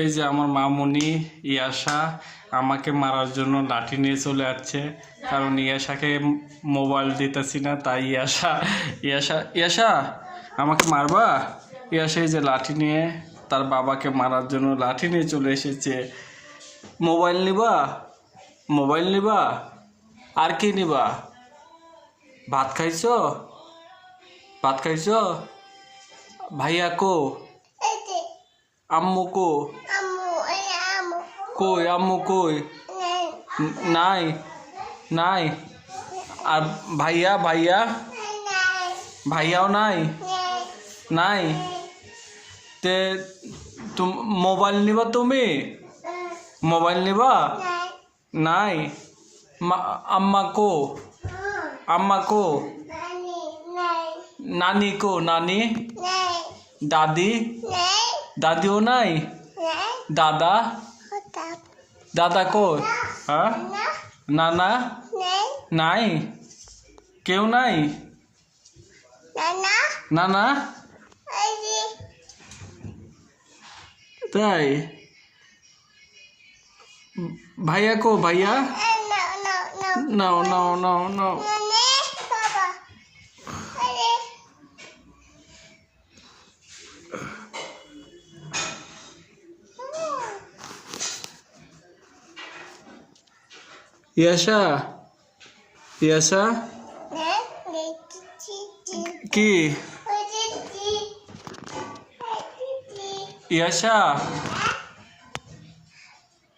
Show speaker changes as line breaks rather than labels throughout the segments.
এই যে আমার মামুনি ইয়াশা আমাকে মারার জন্য লাঠি নিয়ে চলে যাচ্ছে, কারণ ইয়াশাকে মোবাইল দিতেছি না, তাই ইয়াশা ইয়াশা ইয়াশা আমাকে মারবা। ইয়াশা এই যে লাঠি নিয়ে তার বাবাকে মারার জন্য লাঠি নিয়ে চলে এসেছে। মোবাইল নিবা? মোবাইল নিবা? আর কি নিবা? ভাত খাইছো? ভাত খাইছো? ভাইয়া কো? আম্মু কো? কই আম্মু কই? নাই নাই। আর ভাইয়া ভাইয়া ভাইয়াও নাই নাই। তে মোবাইল নিবা তুমি? মোবাইল নিবা? নাই। আম্মা কো? আম্মা কো? নানি কো? নানি? দাদি? দাদিও নাই? দাদা? দাদা কো? হ্যাঁ, নানা নাই? কেউ নাই? নানা তাই? ভাইয়া কো? ভাইয়া নাও নাও নাও নাও। ইয়াশা ইয়াশা কি? ইয়াশা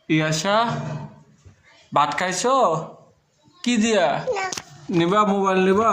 ইয়াশা ভাত খাইছো? কি দিয়া নিবা? মোবাইল নিবা?